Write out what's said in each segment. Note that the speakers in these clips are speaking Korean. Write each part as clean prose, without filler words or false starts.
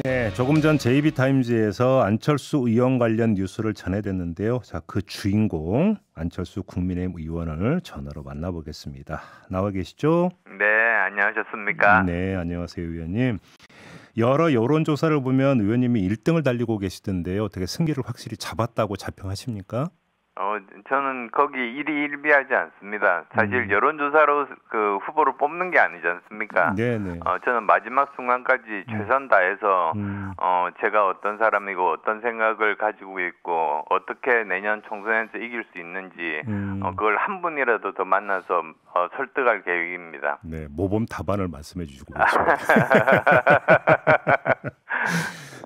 네, 조금 전 JB타임즈에서 안철수 의원 관련 뉴스를 전해댔는데요. 자, 그 주인공 안철수 국민의힘 의원을 전화로 만나보겠습니다. 나와 계시죠? 네, 안녕하셨습니까? 네, 안녕하세요, 의원님. 여러 여론조사를 보면 의원님이 1등을 달리고 계시던데요. 어떻게 승기를 확실히 잡았다고 자평하십니까? 저는 거기 일희일비하지 않습니다. 사실 여론조사로 그 후보를 뽑는 게 아니지 않습니까? 네네. 저는 마지막 순간까지 최선 다해서 제가 어떤 사람이고 어떤 생각을 가지고 있고 어떻게 내년 총선에서 이길 수 있는지 그걸 한 분이라도 더 만나서 설득할 계획입니다. 네, 모범 답안을 말씀해 주시고 계십니다.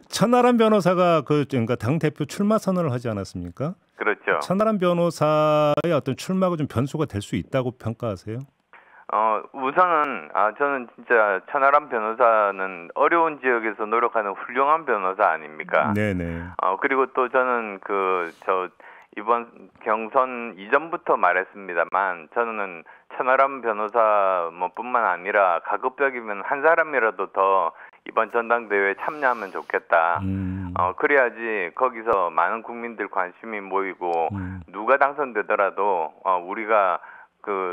천하람 변호사가 그러니까 당 대표 출마 선언을 하지 않았습니까? 그렇죠. 천하람 변호사의 어떤 출마가 좀 변수가 될 수 있다고 평가하세요? 우선은 저는 진짜 천하람 변호사는 어려운 지역에서 노력하는 훌륭한 변호사 아닙니까? 네네. 그리고 또 저는 이번 경선 이전부터 말했습니다만 저는 천하람 변호사 뿐만 아니라 가급적이면 한 사람이라도 더 이번 전당대회에 참여하면 좋겠다. 그래야지 거기서 많은 국민들 관심이 모이고 누가 당선되더라도 우리가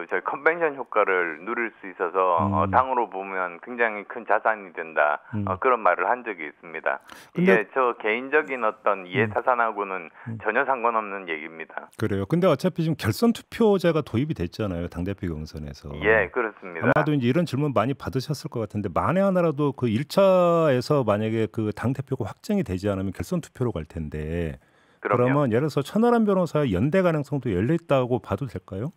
저희 컨벤션 효과를 누릴 수 있어서 당으로 보면 굉장히 큰 자산이 된다. 그런 말을 한 적이 있습니다. 이게 저 개인적인 어떤 이해타산하고는 전혀 상관없는 얘기입니다. 그래요. 근데 어차피 지금 결선 투표제가 도입이 됐잖아요. 당대표 경선에서. 예, 그렇습니다. 아마도 이제 이런 질문 많이 받으셨을 것 같은데 만에 하나라도 그 1차에서 만약에 그 당대표가 확정이 되지 않으면 결선 투표로 갈 텐데 그러면 예를 들어서 천하람 변호사의 연대 가능성도 열려 있다고 봐도 될까요?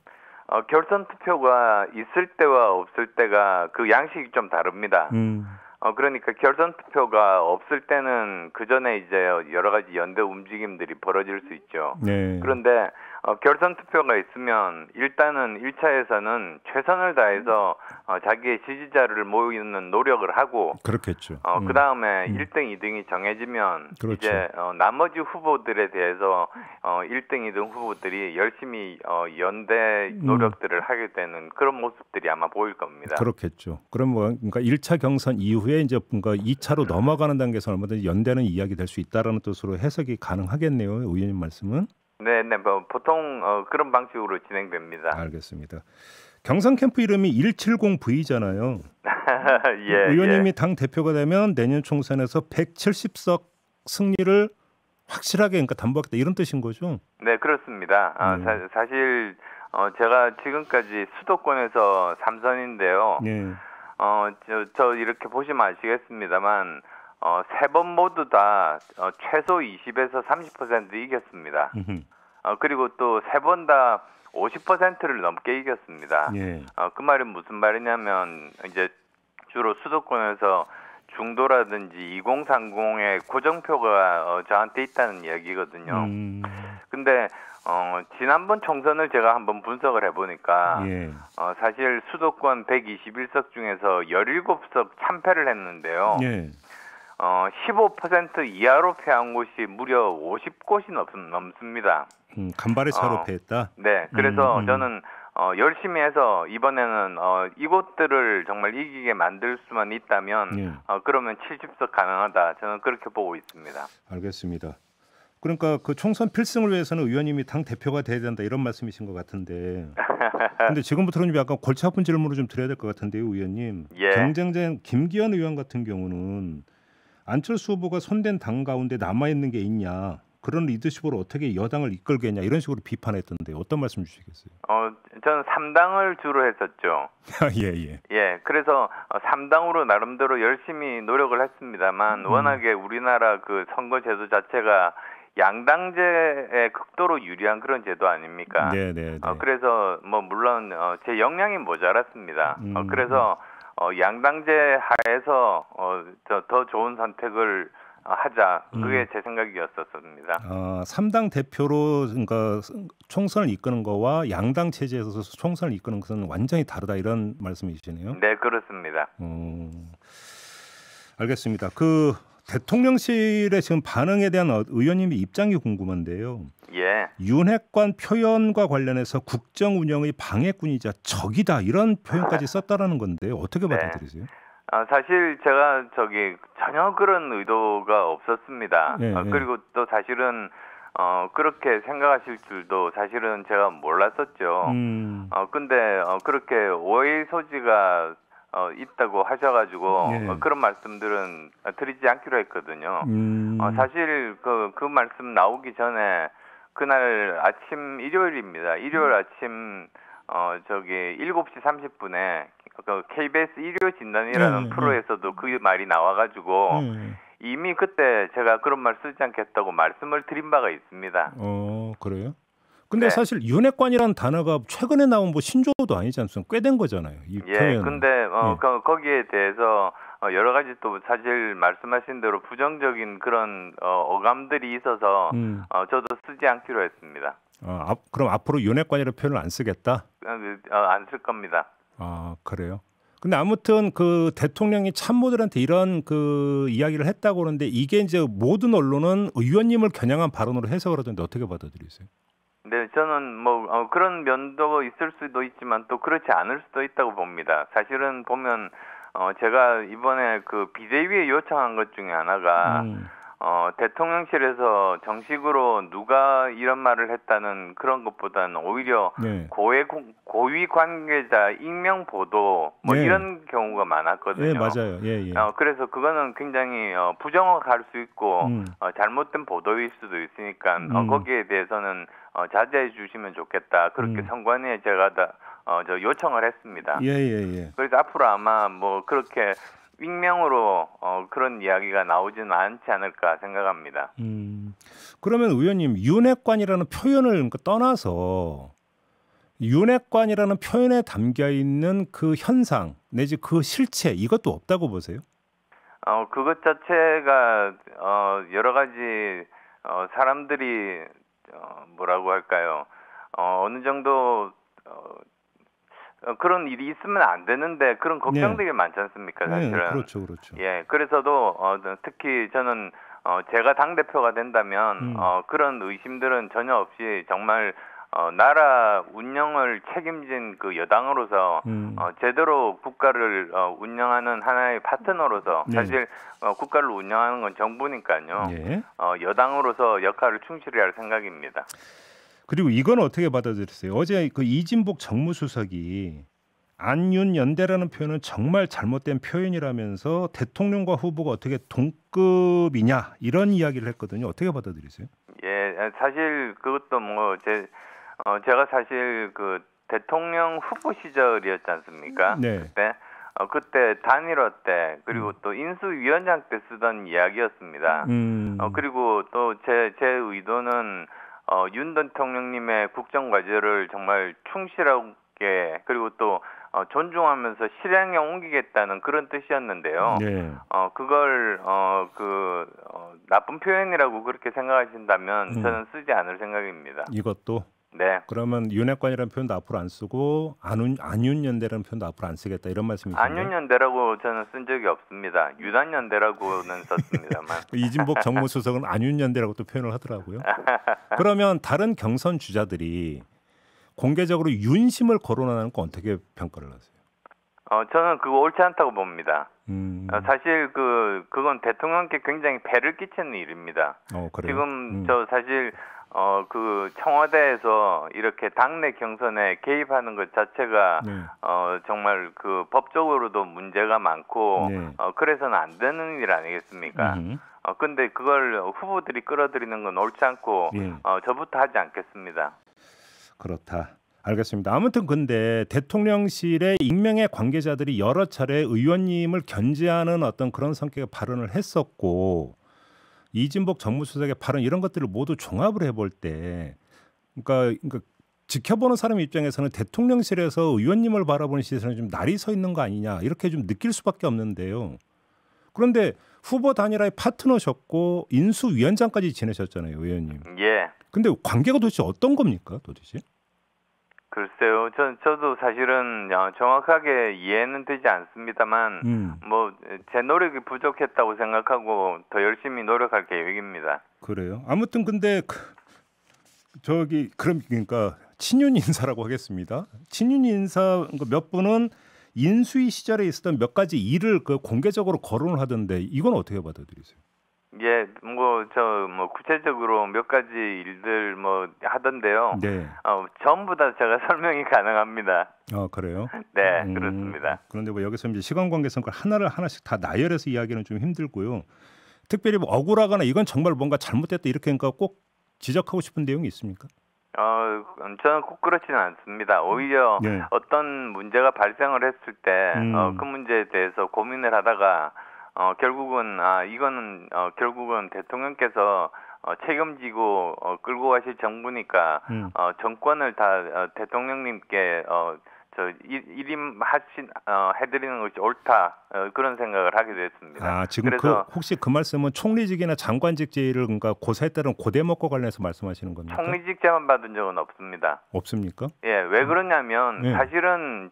결선 투표가 있을 때와 없을 때가 그 양식이 좀 다릅니다. 그러니까 결선 투표가 없을 때는 그 전에 이제 여러 가지 연대 움직임들이 벌어질 수 있죠. 네. 그런데 결선 투표가 있으면 일단은 1차에서는 최선을 다해서 자기의 지지자를 모으는 노력을 하고 그렇겠죠. 그 다음에 1등, 2등이 정해지면 그렇죠. 이제 나머지 후보들에 대해서 1등, 2등 후보들이 열심히 연대 노력들을 하게 되는 그런 모습들이 아마 보일 겁니다. 그렇겠죠. 그럼 그러니까 1차 경선 이후에 이제 뭔가 2차로 넘어가는 단계에서 얼마든지 연대는 이야기 될 수 있다라는 뜻으로 해석이 가능하겠네요. 의원님 말씀은. 네, 보통 그런 방식으로 진행됩니다. 알겠습니다. 경선 캠프 이름이 170V잖아요. 예, 의원님이 당 대표가 되면 내년 총선에서 170석 승리를 확실하게 그러니까 담보하겠다 이런 뜻인 거죠? 네, 그렇습니다. 사실 제가 지금까지 수도권에서 3선인데요. 네. 저 이렇게 보시면 아시겠습니다만 3번 모두 다 최소 20에서 30% 이겼습니다. 그리고 또 3번 다 50%를 넘게 이겼습니다. 예. 그 말은 무슨 말이냐면 이제 주로 수도권에서 중도라든지 2030의 고정표가 저한테 있다는 이야기거든요. 근데 지난번 총선을 제가 한번 분석을 해보니까 예. 사실 수도권 121석 중에서 17석 참패를 했는데요. 예. 15% 이하로 패한 곳이 무려 50곳이 넘습니다. 간발의 차로 패했다? 네, 그래서 저는 열심히 해서 이번에는 이곳들을 정말 이기게 만들 수만 있다면 그러면 70석 가능하다. 저는 그렇게 보고 있습니다. 알겠습니다. 그러니까 그 총선 필승을 위해서는 의원님이 당 대표가 돼야 된다 이런 말씀이신 것 같은데 근데 지금부터는 약간 골치 아픈 질문을 좀 드려야 될 것 같은데요, 의원님. 예. 경쟁자인 김기현 의원 같은 경우는 안철수 후보가 손댄 당 가운데 남아있는 게 있냐, 그런 리더십으로 어떻게 여당을 이끌겠냐 이런 식으로 비판했던데 어떤 말씀 주시겠어요? 저는 3당을 주로 했었죠. 예. 예, 그래서 3당으로 나름대로 열심히 노력을 했습니다만 워낙에 우리나라 그 선거 제도 자체가 양당제에 극도로 유리한 그런 제도 아닙니까? 네. 그래서 물론 제 역량이 모자랐습니다. 그래서 양당제 하에서 더 좋은 선택을 하자. 그게 제 생각이었었습니다. 3당 대표로 그러니까 총선을 이끄는 거와 양당 체제에서 총선을 이끄는 것은 완전히 다르다 이런 말씀이시네요. 네, 그렇습니다. 알겠습니다. 그 대통령실의 지금 반응에 대한 의원님의 입장이 궁금한데요. 예. 윤핵관 표현과 관련해서 국정 운영의 방해꾼이자 적이다 이런 표현까지 썼다라는 건데 어떻게 받아들이세요? 사실 제가 전혀 그런 의도가 없었습니다. 예, 예. 그리고 또 사실은 그렇게 생각하실 줄도 사실은 제가 몰랐었죠. 근데 그렇게 오해의 소지가 있다고 하셔가지고 예. 그런 말씀들은 드리지 않기로 했거든요. 사실 그 말씀 나오기 전에 그날 아침 일요일입니다. 일요일 아침 7시 30분에 그 KBS 일요 진단이라는 프로에서도 그 말이 나와가지고 이미 그때 제가 그런 말 쓰지 않겠다고 말씀을 드린 바가 있습니다. 그래요? 근데 사실 윤핵관이라는 단어가 최근에 나온 뭐 신조어도 아니지 않습니까? 꽤 된 거잖아요. 이 표현은. 근데 거기에 대해서 여러 가지 또 사실 말씀하신 대로 부정적인 그런 어감들이 있어서 저도 쓰지 않기로 했습니다. 그럼 앞으로 윤핵관이라는 표현을 안 쓰겠다? 안 쓸 겁니다. 그래요? 근데 아무튼 그 대통령이 참모들한테 이런 그 이야기를 했다고 하는데 이게 이제 모든 언론은 의원님을 겨냥한 발언으로 해석을 하던데 어떻게 받아들이세요? 네, 저는 뭐 그런 면도 있을 수도 있지만 또 그렇지 않을 수도 있다고 봅니다. 사실은 보면 제가 이번에 그 비대위에 요청한 것 중에 하나가 대통령실에서 정식으로 누가 이런 말을 했다는 그런 것보다는 오히려 고위 관계자 익명 보도 이런 경우가 많았거든요. 맞아요. 그래서 그거는 굉장히 부정확할 수 있고 잘못된 보도일 수도 있으니까 거기에 대해서는 자제해 주시면 좋겠다. 그렇게 선관위에 제가 요청을 했습니다. 그래서 앞으로 아마 뭐 그렇게 익명으로 그런 이야기가 나오지는 않지 않을까 생각합니다. 그러면 의원님 윤핵관이라는 표현을 떠나서 윤핵관이라는 표현에 담겨 있는 그 현상 내지 그 실체 이것도 없다고 보세요? 그것 자체가 여러 가지 사람들이 뭐라고 할까요? 어느 정도 그런 일이 있으면 안 되는데 그런 걱정들이 많지 않습니까? 사실은. 그렇죠. 그래서도 특히 저는 제가 당 대표가 된다면 그런 의심들은 전혀 없이 정말 나라 운영을 책임진 그 여당으로서 제대로 국가를 운영하는 하나의 파트너로서 사실 국가를 운영하는 건 정부니까요. 여당으로서 역할을 충실히 할 생각입니다. 그리고 이건 어떻게 받아들였어요? 어제 그 이진복 정무수석이 안윤연대라는 표현은 정말 잘못된 표현이라면서 대통령과 후보가 어떻게 동급이냐 이런 이야기를 했거든요. 어떻게 받아들이세요? 사실 그것도 제가 사실 그 대통령 후보 시절이었지 않습니까? 그때 단일화 때 그리고 또 인수위원장 때 쓰던 이야기였습니다. 그리고 또 제 의도는 윤 대통령님의 국정과제를 정말 충실하게 그리고 또 존중하면서 실행에 옮기겠다는 그런 뜻이었는데요. 그걸 나쁜 표현이라고 그렇게 생각하신다면 저는 쓰지 않을 생각입니다. 이것도? 그러면 윤핵관이라는 표현도 앞으로 안 쓰고 안윤연대라는 표현도 앞으로 안 쓰겠다 이런 말씀이신가요? 안윤연대라고 저는 쓴 적이 없습니다. 유난연대라고는 썼습니다만. 이진복 정무수석은 안윤연대라고 또 표현을 하더라고요. 그러면 다른 경선 주자들이 공개적으로 윤심을 거론하는 건 어떻게 평가를 하세요? 저는 그거 옳지 않다고 봅니다. 사실 그건 대통령께 굉장히 배를 끼치는 일입니다. 지금 저 사실 그 청와대에서 이렇게 당내 경선에 개입하는 것 자체가 정말 그 법적으로도 문제가 많고 그래서는 안 되는 일 아니겠습니까? 근데 그걸 후보들이 끌어들이는 건 옳지 않고 저부터 하지 않겠습니다. 그렇다. 알겠습니다. 아무튼 근데 대통령실의 익명의 관계자들이 여러 차례 의원님을 견제하는 어떤 그런 성격의 발언을 했었고 이진복 정무수석의 발언 이런 것들을 모두 종합을 해볼 때 그러니까 지켜보는 사람 입장에서는 대통령실에서 의원님을 바라보는 시선이 좀 날이 서 있는 거 아니냐 이렇게 좀 느낄 수밖에 없는데요. 그런데 후보 단일화의 파트너셨고 인수위원장까지 지내셨잖아요, 의원님. 근데 관계가 도대체 어떤 겁니까, 도대체? 글쎄요, 저도 사실은 정확하게 이해는 되지 않습니다만, 제 노력이 부족했다고 생각하고 더 열심히 노력할 계획입니다. 그래요? 아무튼 근데 그러니까 친윤 인사라고 하겠습니다. 친윤 인사 몇 분은 인수위 시절에 있었던 몇 가지 일을 그 공개적으로 거론을 하던데 이건 어떻게 받아들이세요? 예, 구체적으로 몇 가지 일들 하던데요. 네. 전부 다 제가 설명이 가능합니다. 그래요? 네, 그렇습니다. 그런데 뭐 여기서 이제 시간 관계상 하나씩 다 나열해서 이야기는 좀 힘들고요. 특별히 뭐 억울하거나 이건 정말 뭔가 잘못됐다 이렇게 그러니까 꼭 지적하고 싶은 내용이 있습니까? 저는 꼭 그렇지는 않습니다. 오히려 네. 어떤 문제가 발생을 했을 때 그 문제에 대해서 고민을 하다가 결국은 이거는 결국은 대통령께서 책임지고 끌고 가실 정부니까 정권을 다 대통령님께 해드리는 것이 옳다 그런 생각을 하게 됐습니다. 지금 그래서 혹시 그 말씀은 총리직이나 장관직 제의를 그러니까 고사에 따른 고대목과 관련해서 말씀하시는 겁니까? 총리직 제만 받은 적은 없습니다. 없습니까? 예, 왜 그러냐면 네. 사실은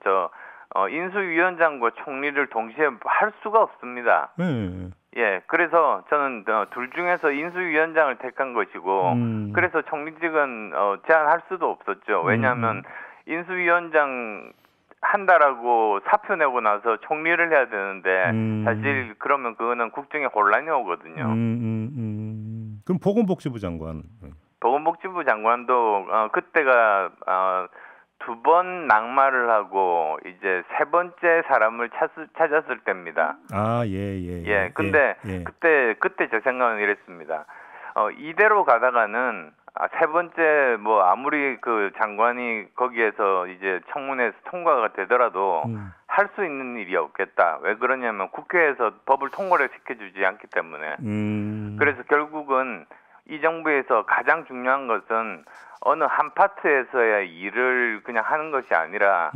인수위원장과 총리를 동시에 할 수가 없습니다. 네. 예, 그래서 저는 둘 중에서 인수위원장을 택한 것이고, 그래서 총리직은 제안할 수도 없었죠. 왜냐하면 인수위원장 한다라고 사표 내고 나서 총리를 해야 되는데 사실 그러면 그거는 국정에 혼란이 오거든요. 그럼 보건복지부 장관. 보건복지부 장관도 그때가 두 번 낙마를 하고 이제 세 번째 사람을 찾았을 때입니다. 예. 근데 그때 제 생각은 이랬습니다. 이대로 가다가는 세 번째 아무리 그 장관이 거기에서 이제 청문회에서 통과가 되더라도 할 수 있는 일이 없겠다. 왜 그러냐면 국회에서 법을 통과를 시켜주지 않기 때문에. 그래서 결국은 이 정부에서 가장 중요한 것은 어느 한 파트에서의 일을 그냥 하는 것이 아니라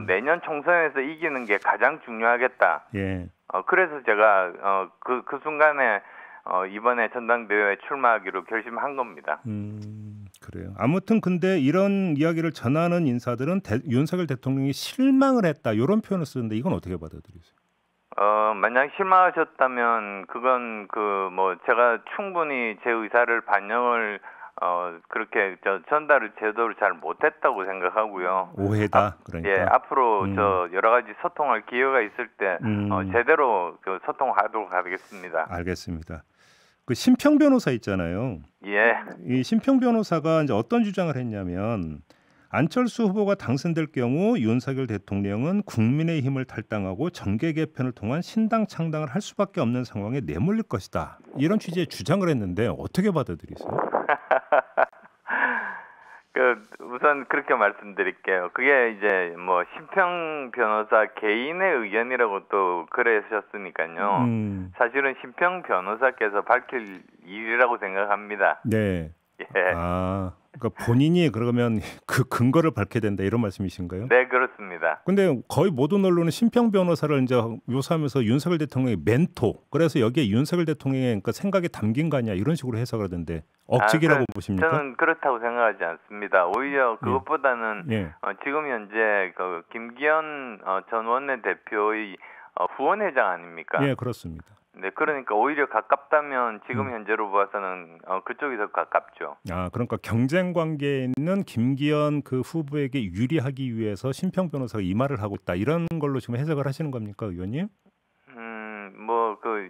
내년 총선에서 이기는 게 가장 중요하겠다. 예. 그래서 제가 그 순간에 이번에 전당대회에 출마하기로 결심한 겁니다. 그래요. 아무튼 근데 이런 이야기를 전하는 인사들은 윤석열 대통령이 실망을 했다 이런 표현을 쓰는데 이건 어떻게 받아들이세요? 만약 실망하셨다면 그건 제가 충분히 제 의사를 반영을 그렇게 전달을 제대로 잘 못했다고 생각하고요. 오해다. 그러니까. 예, 앞으로 여러 가지 소통할 기회가 있을 때 제대로 소통하도록 하겠습니다. 알겠습니다. 그 심평 변호사 있잖아요. 예. 이 심평 변호사가 이제 어떤 주장을 했냐면 안철수 후보가 당선될 경우 윤석열 대통령은 국민의힘을 탈당하고 정계 개편을 통한 신당 창당을 할 수밖에 없는 상황에 내몰릴 것이다. 이런 취지의 주장을 했는데 어떻게 받아들이세요? 우선 그렇게 말씀드릴게요. 그게 이제 심평 변호사 개인의 의견이라고 또 그러셨으니까요. 사실은 심평 변호사께서 밝힐 일이라고 생각합니다. 네. 예. 그러니까 본인이 그러면 그 근거를 밝혀야 된다 이런 말씀이신가요? 네, 그렇습니다. 근데 거의 모든 언론은 심평 변호사를 이제 묘사하면서 윤석열 대통령의 멘토, 그래서 여기에 윤석열 대통령의 그러니까 생각이 담긴 거 아니야 이런 식으로 해석을 하던데 억지기라고 보십니까? 저는 그렇다고 생각하지 않습니다. 오히려 그것보다는 지금 현재 김기현 전 원내대표의 후원회장 아닙니까? 예, 그렇습니다. 네, 그러니까 오히려 가깝다면 지금 현재로 봐서는 그쪽이 더 가깝죠. 그러니까 경쟁 관계에 있는 김기현 그 후보에게 유리하기 위해서 심평 변호사가 이 말을 하고 있다 이런 걸로 지금 해석을 하시는 겁니까, 의원님?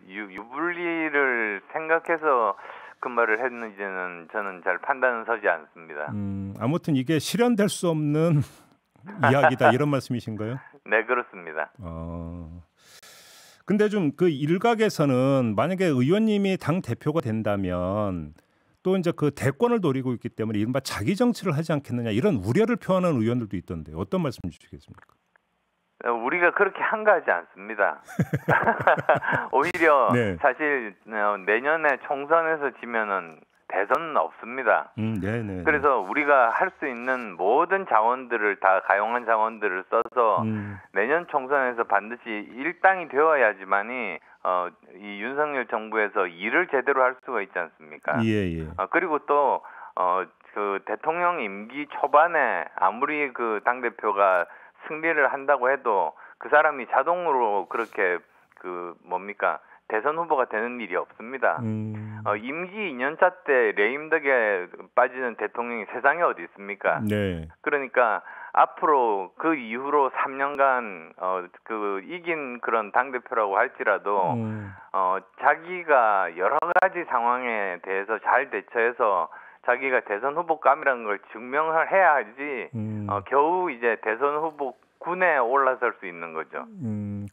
유불리를 생각해서 그 말을 했는지는 저는 잘 판단은 서지 않습니다. 아무튼 이게 실현될 수 없는 이야기다 이런 말씀이신가요? 네, 그렇습니다. 근데 좀 그 일각에서는 만약에 의원님이 당 대표가 된다면 또 이제 그 대권을 노리고 있기 때문에 이른바 자기 정치를 하지 않겠느냐 이런 우려를 표하는 의원들도 있던데 어떤 말씀 주시겠습니까? 우리가 그렇게 한가하지 않습니다. 오히려 사실 내년에 총선에서 지면은 대선은 없습니다. 네네. 그래서 우리가 할 수 있는 모든 자원들을 다 가용한 자원들을 써서 내년 총선에서 반드시 일당이 되어야지만이 이 윤석열 정부에서 일을 제대로 할 수가 있지 않습니까? 예. 그리고 또 그 대통령 임기 초반에 아무리 그 당 대표가 승리를 한다고 해도 그 사람이 자동으로 그렇게 대선 후보가 되는 일이 없습니다. 임기 2년차 때 레임덕에 빠지는 대통령이 세상에 어디 있습니까? 네. 그러니까 앞으로 그 이후로 3년간 그 이긴 그런 당 대표라고 할지라도 자기가 여러 가지 상황에 대해서 잘 대처해서 자기가 대선 후보감이라는 걸 증명을 해야 하지 겨우 이제 대선 후보 군에 올라설 수 있는 거죠.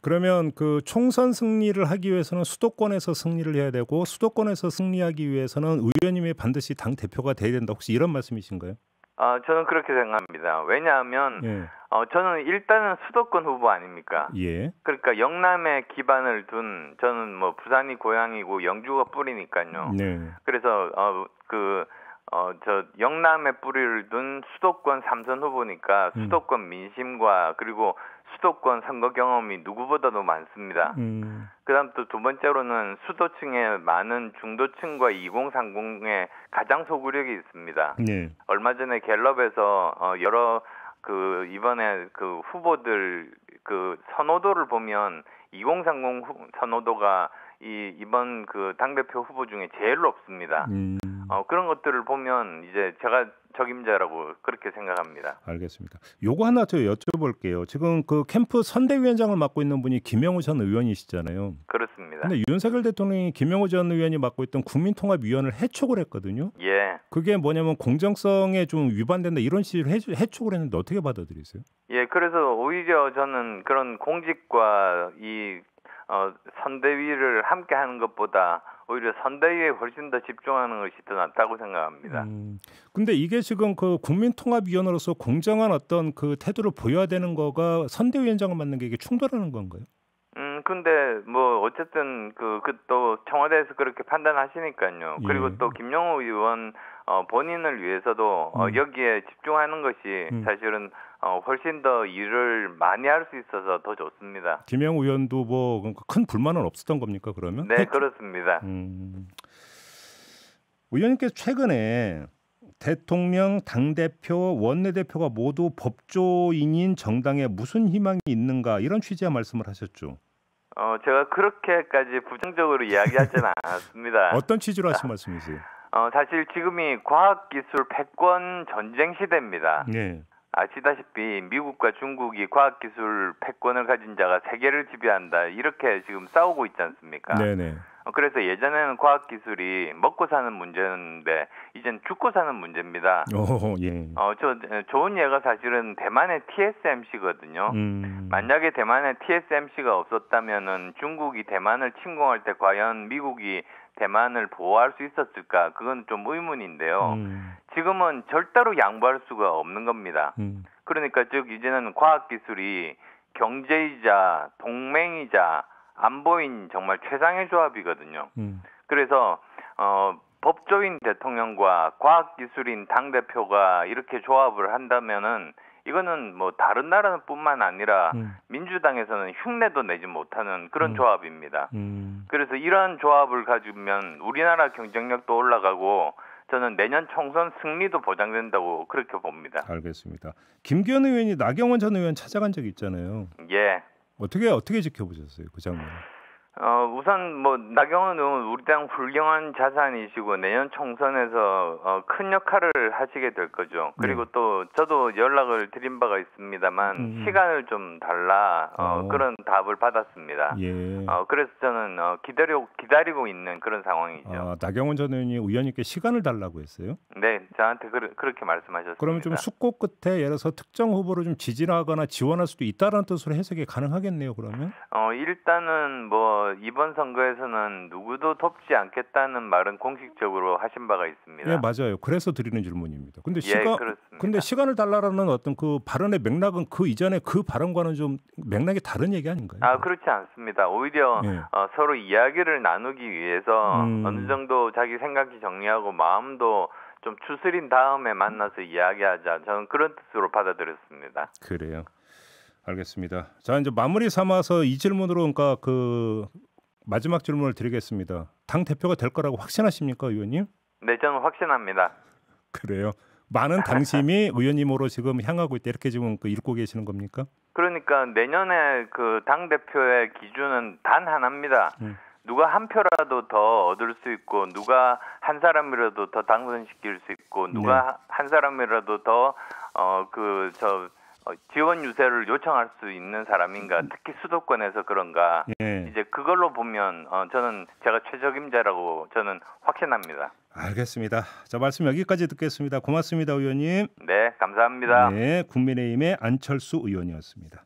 그러면 그 총선 승리를 하기 위해서는 수도권에서 승리를 해야 되고 수도권에서 승리하기 위해서는 의원님이 반드시 당 대표가 돼야 된다. 혹시 이런 말씀이신가요? 저는 그렇게 생각합니다. 왜냐하면 예. 저는 일단은 수도권 후보 아닙니까? 예. 그러니까 영남에 기반을 둔 저는 뭐 부산이 고향이고 영주가 뿌리니까요. 네. 그래서 저 영남에 뿌리를 둔 수도권 3선 후보니까 수도권 민심과 그리고 수도권 선거 경험이 누구보다도 많습니다. 그다음 또 두 번째로는 수도층에 많은 중도층과 2030에 가장 소구력이 있습니다. 네. 얼마 전에 갤럽에서 여러 그 이번에 그 후보들 그 선호도를 보면 2030 선호도가 이번 그 당대표 후보 중에 제일 높습니다. 그런 것들을 보면 이제 제가 적임자라고 그렇게 생각합니다. 알겠습니다. 요거 하나 더 여쭤볼게요. 지금 그 캠프 선대위원장을 맡고 있는 분이 김영우 전 의원이시잖아요. 그렇습니다. 근데 윤석열 대통령이 김영우 전 의원이 맡고 있던 국민통합위원회를 해촉을 했거든요. 예. 그게 뭐냐면 공정성에 좀 위반된다 이런 식으로 해촉을 했는데 어떻게 받아들이세요? 예, 그래서 오히려 저는 그런 공직과 이 선대위를 함께 하는 것보다 오히려 선대위에 훨씬 더 집중하는 것이 더 낫다고 생각합니다. 근데 이게 지금 그 국민통합위원으로서 공정한 어떤 그 태도를 보여야 되는 거가 선대위원장을 맡는 게 이게 충돌하는 건가요? 근데 뭐 어쨌든 그 또 청와대에서 그렇게 판단하시니까요. 예. 그리고 또 김영우 의원 본인을 위해서도 여기에 집중하는 것이 사실은 훨씬 더 일을 많이 할 수 있어서 더 좋습니다. 김영우 의원도 뭐 큰 불만은 없었던 겁니까 그러면? 네, 그렇습니다. 의원님께서 최근에 대통령, 당대표, 원내대표가 모두 법조인인 정당에 무슨 희망이 있는가 이런 취지의 말씀을 하셨죠. 제가 그렇게까지 부정적으로 이야기하지는 않았습니다. 어떤 취지로 하신 말씀이세요? 사실 지금이 과학기술 패권 전쟁 시대입니다. 네. 아시다시피 미국과 중국이 과학기술 패권을 가진 자가 세계를 지배한다 이렇게 지금 싸우고 있지 않습니까? 네네. 그래서 예전에는 과학기술이 먹고 사는 문제였는데 이젠 죽고 사는 문제입니다. 예. 좋은 예가 사실은 대만의 TSMC거든요. 만약에 대만의 TSMC가 없었다면은 중국이 대만을 침공할 때 과연 미국이 대만을 보호할 수 있었을까? 그건 좀 의문인데요. 지금은 절대로 양보할 수가 없는 겁니다. 그러니까 즉 이제는 과학기술이 경제이자 동맹이자 안보인 정말 최상의 조합이거든요. 그래서 법조인 대통령과 과학기술인 당대표가 이렇게 조합을 한다면은 이거는 뭐 다른 나라뿐만 아니라 민주당에서는 흉내도 내지 못하는 그런 조합입니다. 그래서 이러한 조합을 가지면 우리나라 경쟁력도 올라가고 저는 내년 총선 승리도 보장된다고 그렇게 봅니다. 알겠습니다. 김기현 의원이 나경원 전 의원 찾아간 적이 있잖아요. 예. 어떻게 지켜보셨어요 그 장면? 우선 뭐 나경원 의원 우리 당 훌륭한 자산이시고 내년 총선에서 큰 역할을 하시게 될 거죠. 그리고 또 저도 연락을 드린 바가 있습니다만 시간을 좀 달라 그런 답을 받았습니다. 예. 그래서 저는 기다리고 있는 그런 상황이죠. 나경원 전 의원님께 시간을 달라고 했어요? 네, 저한테 그렇게 말씀하셨습니다. 그러면 좀 숙고 끝에 예를 들어서 특정 후보를 좀 지지하거나 지원할 수도 있다는 뜻으로 해석이 가능하겠네요. 그러면? 일단은 뭐 이번 선거에서는 누구도 돕지 않겠다는 말은 공식적으로 하신 바가 있습니다. 예, 맞아요. 그래서 드리는 질문입니다. 근데 그렇습니다. 시간을 달라라는 어떤 그 발언의 맥락은 그 이전에 그 발언과는 좀 맥락이 다른 얘기 아닌가요? 그렇지 않습니다. 오히려 서로 이야기를 나누기 위해서 어느 정도 자기 생각이 정리하고 마음도 좀 추스린 다음에 만나서 이야기하자. 저는 그런 뜻으로 받아들였습니다. 그래요. 알겠습니다. 자, 이제 마무리 삼아서 이 질문으로 그러니까 그 마지막 질문을 드리겠습니다. 당 대표가 될 거라고 확신하십니까, 의원님? 네, 저는 확신합니다. 그래요. 많은 당심이 의원님으로 지금 향하고 있다 이렇게 지금 읽고 계시는 겁니까? 그러니까 내년에 그 당 대표의 기준은 단 하나입니다. 누가 한 표라도 더 얻을 수 있고 누가 한 사람이라도 더 당선시킬 수 있고 누가 한 사람이라도 더 지원 유세를 요청할 수 있는 사람인가, 특히 수도권에서 그런가. 예. 이제 그걸로 보면 저는 제가 최적임자라고 저는 확신합니다. 알겠습니다. 자, 말씀 여기까지 듣겠습니다. 고맙습니다, 의원님. 네, 감사합니다. 네, 국민의힘의 안철수 의원이었습니다.